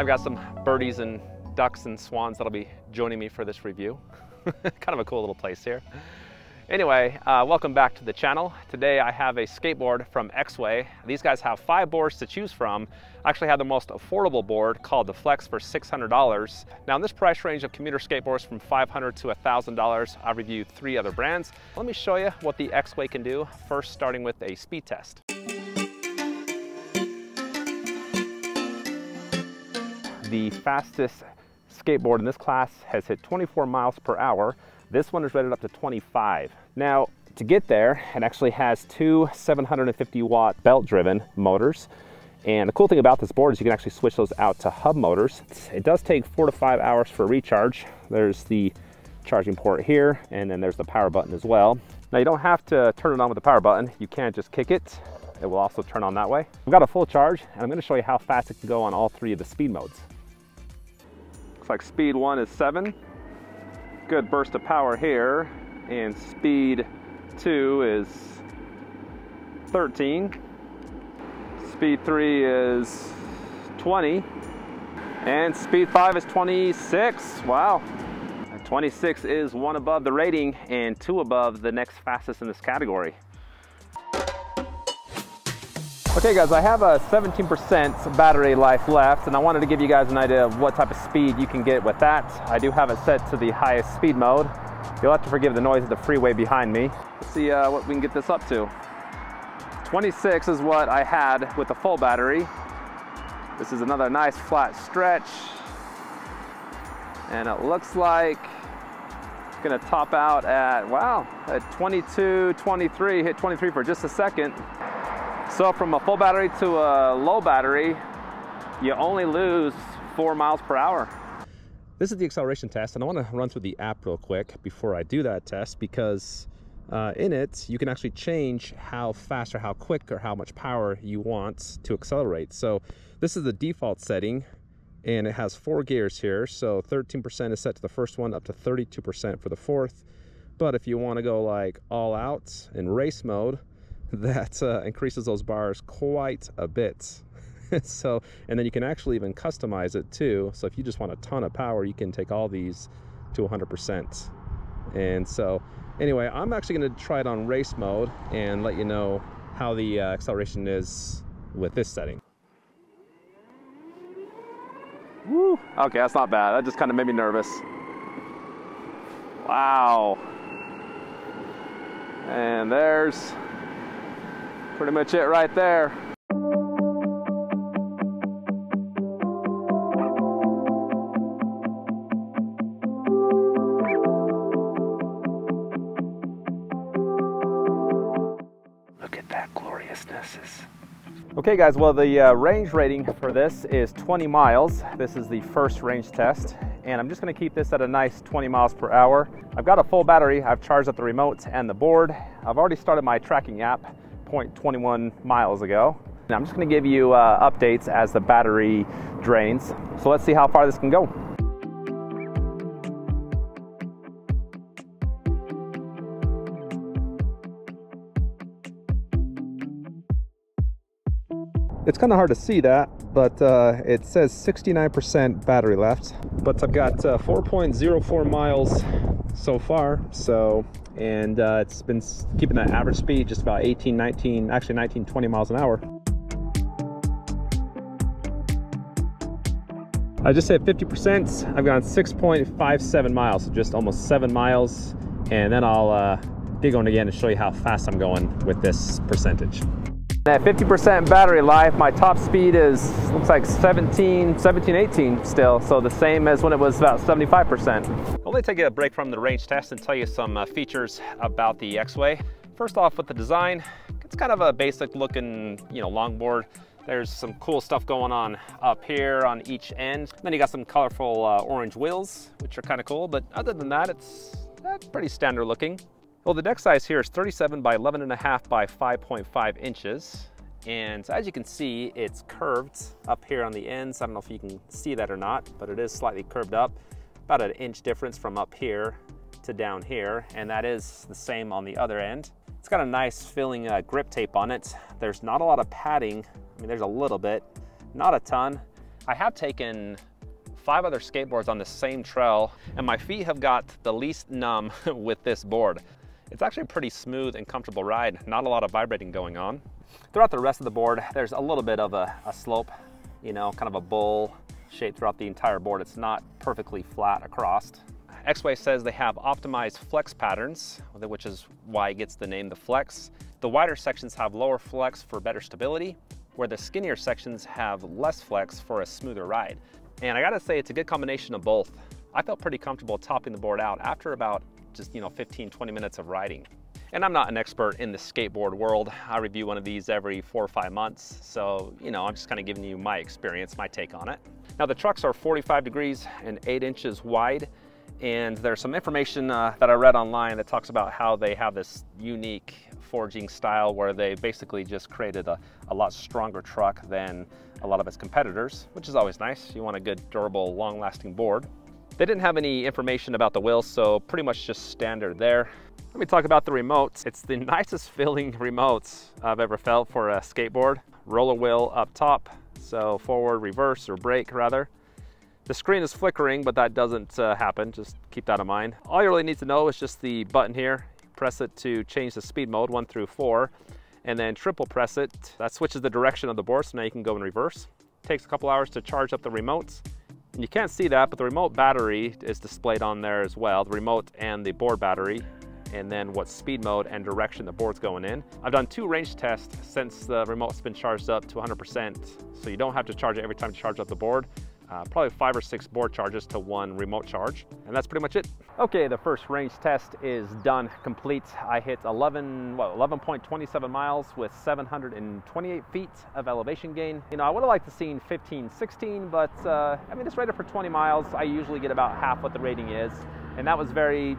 got some birdies and ducks and swans that'll be joining me for this review. Kind of a cool little place here. Anyway, welcome back to the channel. Today I have a skateboard from Exway. These guys have 5 boards to choose from. I actually have the most affordable board called the Flex for $600. Now in this price range of commuter skateboards from $500 to $1,000, I reviewed 3 other brands. Let me show you what the Exway can do, first starting with a speed test. The fastest skateboard in this class has hit 24 miles per hour. This one is rated up to 25. Now, to get there, it actually has 2 750 watt belt driven motors. And the cool thing about this board is you can actually switch those out to hub motors. It does take 4 to 5 hours for recharge. There's the charging port here, and then there's the power button as well. Now, you don't have to turn it on with the power button. You can just kick it. It will also turn on that way. We've got a full charge, and I'm gonna show you how fast it can go on all 3 of the speed modes. Looks like speed 1 is 7. Good burst of power here, and speed 2 is 13. Speed 3 is 20, and speed 5 is 26. Wow. 26 is 1 above the rating and 2 above the next fastest in this category. Okay guys, I have a 17% battery life left, and I wanted to give you guys an idea of what type of speed you can get with that. I do have it set to the highest speed mode. You'll have to forgive the noise of the freeway behind me. Let's see what we can get this up to. 26 is what I had with the full battery. This is another nice flat stretch. And it looks like it's gonna top out at, wow, at 22, 23, hit 23 for just a second. So from a full battery to a low battery, you only lose 4 miles per hour. This is the acceleration test, and I want to run through the app real quick before I do that test, because in it, you can actually change how fast or how quick or how much power you want to accelerate. So this is the default setting, and it has 4 gears here. So 13% is set to the first one, up to 32% for the fourth. But if you want to go like all out in race mode, that increases those bars quite a bit. So, and then you can actually even customize it too. So if you just want a ton of power, you can take all these to 100%. And so anyway, I'm actually going to try it on race mode and let you know how the acceleration is with this setting. Woo! Okay, that's not bad. That just kind of made me nervous. Wow. And there's pretty much it right there. Look at that gloriousness. Okay guys, well the range rating for this is 20 miles. This is the first range test, and I'm just going to keep this at a nice 20 miles per hour. I've got a full battery. I've charged up the remote and the board. I've already started my tracking app 0.21 miles ago. And I'm just going to give you updates as the battery drains. So let's see how far this can go. It's kind of hard to see that, but it says 69% battery left. But I've got 4.04 miles so far, so, and it's been keeping that average speed just about 18, 19, actually 19, 20 miles an hour. I just hit 50%. I've gone 6.57 miles, so just almost 7 miles, and then I'll dig on again and show you how fast I'm going with this percentage. At 50% battery life, my top speed is, looks like 17, 18 still, so the same as when it was about 75%. I'll take a break from the range test and tell you some features about the Exway. First off, with the design, it's kind of a basic looking, longboard. There's some cool stuff going on up here on each end. Then you got some colorful orange wheels, which are kind of cool, but other than that, it's pretty standard looking. Well, the deck size here is 37 by 11.5 by 5.5 inches. And as you can see, it's curved up here on the ends. I don't know if you can see that or not, but it is slightly curved up. About an inch difference from up here to down here. And that is the same on the other end. It's got a nice filling grip tape on it. There's not a lot of padding. I mean, there's a little bit, not a ton. I have taken 5 other skateboards on the same trail, and my feet have got the least numb with this board. It's actually a pretty smooth and comfortable ride, not a lot of vibrating going on. Throughout the rest of the board, there's a little bit of a slope, you know, kind of a bowl shape throughout the entire board. It's not perfectly flat across. Exway says they have optimized flex patterns, which is why it gets the name the Flex. The wider sections have lower flex for better stability, where the skinnier sections have less flex for a smoother ride. And I gotta say, it's a good combination of both. I felt pretty comfortable topping the board out after about just 15-20 minutes of riding. And I'm not an expert in the skateboard world. I review one of these every 4 or 5 months. So, I'm just kind of giving you my experience, my take on it. Now the trucks are 45 degrees and 8 inches wide. And there's some information that I read online that talks about how they have this unique forging style where they basically just created a lot stronger truck than a lot of its competitors, which is always nice. You want a good, durable, long-lasting board. They didn't have any information about the wheels, so pretty much just standard there. Let me talk about the remotes. It's the nicest feeling remotes I've ever felt for a skateboard. Roller wheel up top, so forward, reverse, or brake rather. The screen is flickering, but that doesn't happen. Just keep that in mind. All you really need to know is just the button here. Press it to change the speed mode 1 through 4, and then triple press it. That switches the direction of the board, so now you can go in reverse. Takes a couple hours to charge up the remotes. And you can't see that, but the remote battery is displayed on there as well. The remote and the board battery, and then what speed mode and direction the board's going in. I've done 2 range tests since the remote's been charged up to 100%, so you don't have to charge it every time you charge up the board. Probably 5 or 6 board charges to 1 remote charge, and that's pretty much it. Okay, the first range test is done, complete. I hit 11.27 miles with 728 feet of elevation gain. I would have liked to seen 15, 16, but it's rated for 20 miles. I usually get about half what the rating is, and that was very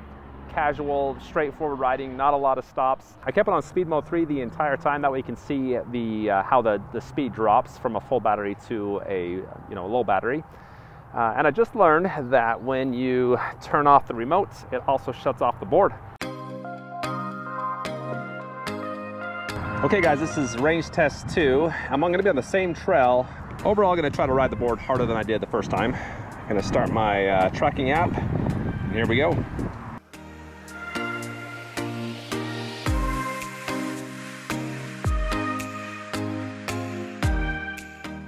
casual, straightforward riding, not a lot of stops. I kept it on speed mode 3 the entire time. That way you can see how the speed drops from a full battery to a low battery. And I just learned that when you turn off the remote, it also shuts off the board. Okay guys, this is range test 2. I'm going to be on the same trail. Overall, I'm going to try to ride the board harder than I did the first time. I'm going to start my tracking app. And here we go.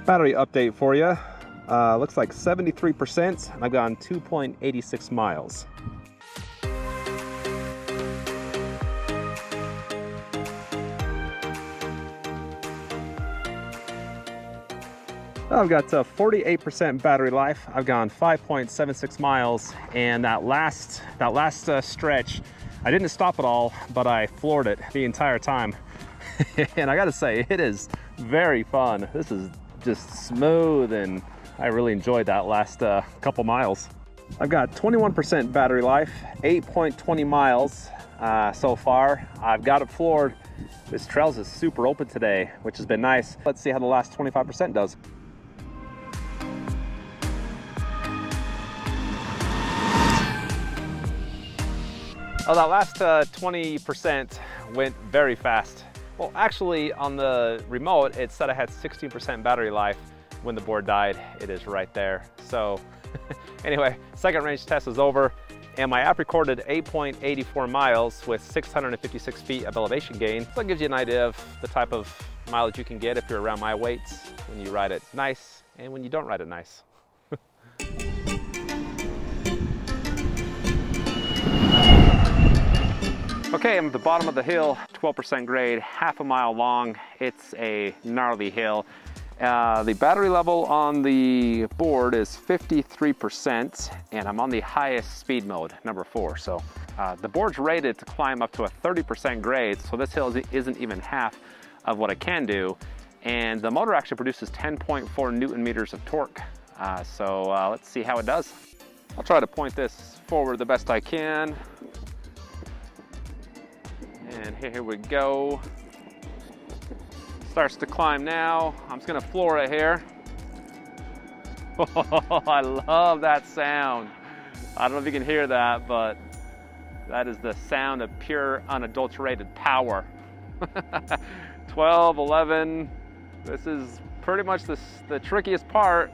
Battery update for you. Looks like 73%, and I've gone 2.86 miles. I've got 48% battery life. I've gone 5.76 miles, and that last stretch, I didn't stop at all, but I floored it the entire time. And I gotta say, it is very fun. This is just smooth, and I really enjoyed that last couple miles. I've got 21% battery life, 8.20 miles so far. I've got it floored. This trail's is super open today, which has been nice. Let's see how the last 25% does. Oh, that last 20% went very fast. Well, actually, on the remote, it said I had 16% battery life. When the board died, it is right there. So anyway, second range test is over, and my app recorded 8.84 miles with 656 feet of elevation gain. So it gives you an idea of the type of mileage you can get if you're around my weights, when you ride it nice and when you don't ride it nice. Okay, I'm at the bottom of the hill, 12% grade, half a mile long. It's a gnarly hill. The battery level on the board is 53%, and I'm on the highest speed mode, number 4. So the board's rated to climb up to a 30% grade, so this hill isn't even half of what it can do. And the motor actually produces 10.4 Newton meters of torque. So let's see how it does. I'll try to point this forward the best I can. And here we go. Starts to climb now. I'm just gonna floor it here. Oh, I love that sound. I don't know if you can hear that, but that is the sound of pure, unadulterated power. 12, 11. This is pretty much the trickiest part.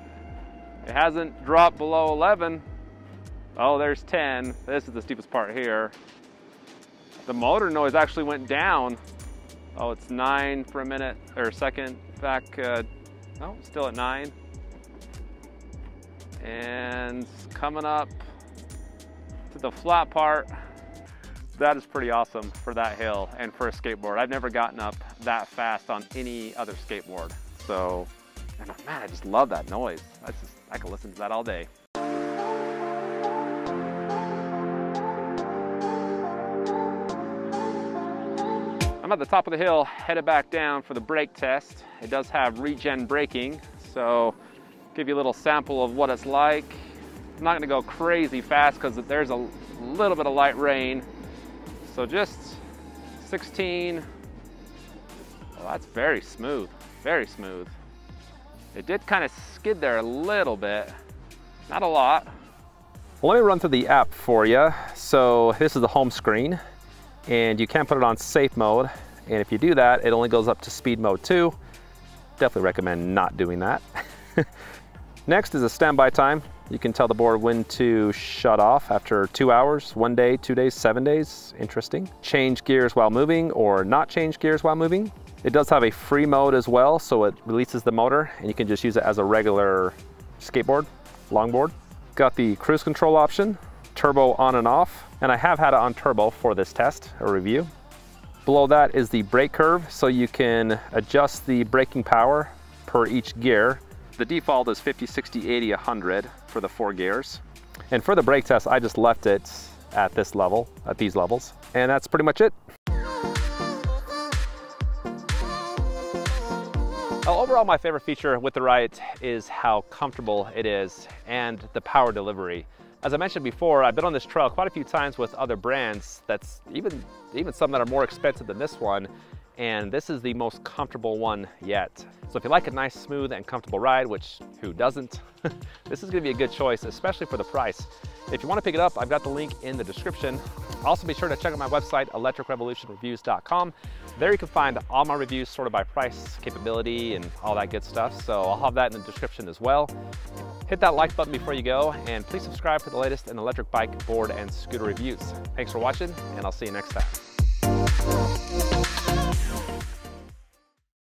It hasn't dropped below 11. Oh, there's 10. This is the steepest part here. The motor noise actually went down. Oh, it's 9 for a minute or a second. Back, oh, still at 9. And coming up to the flat part. That is pretty awesome for that hill and for a skateboard. I've never gotten up that fast on any other skateboard. So, and man, I just love that noise. I could listen to that all day. I'm at the top of the hill, headed back down for the brake test. It does have regen braking, so give you a little sample of what it's like. I'm not gonna go crazy fast because there's a little bit of light rain. So just 16. Oh, that's very smooth, very smooth. It did kind of skid there a little bit, not a lot. Well, let me run through the app for you. So this is the home screen, and you can put it on safe mode. And if you do that, it only goes up to speed mode 2. Definitely recommend not doing that. Next is a standby time. You can tell the board when to shut off after 2 hours, 1 day, 2 days, 7 days. Interesting. Change gears while moving or not change gears while moving. It does have a free mode as well, so it releases the motor and you can just use it as a regular skateboard, longboard. Got the cruise control option, turbo on and off, and I have had it on turbo for this test, a review. Below that is the brake curve, so you can adjust the braking power per each gear. The default is 50, 60, 80, 100 for the 4 gears. And for the brake test, I just left it at this level, at these levels. And that's pretty much it. Overall, my favorite feature with the Riot is how comfortable it is and the power delivery. As I mentioned before, I've been on this trail quite a few times with other brands, that's even some that are more expensive than this one, and this is the most comfortable one yet. So if you like a nice, smooth, and comfortable ride, which who doesn't, this is gonna be a good choice, especially for the price. If you wanna pick it up, I've got the link in the description. Also be sure to check out my website, electricrevolutionreviews.com. There you can find all my reviews sorted by price, capability, and all that good stuff. So I'll have that in the description as well. Hit that like button before you go, and please subscribe for the latest in electric bike, board, and scooter reviews. Thanks for watching, and I'll see you next time.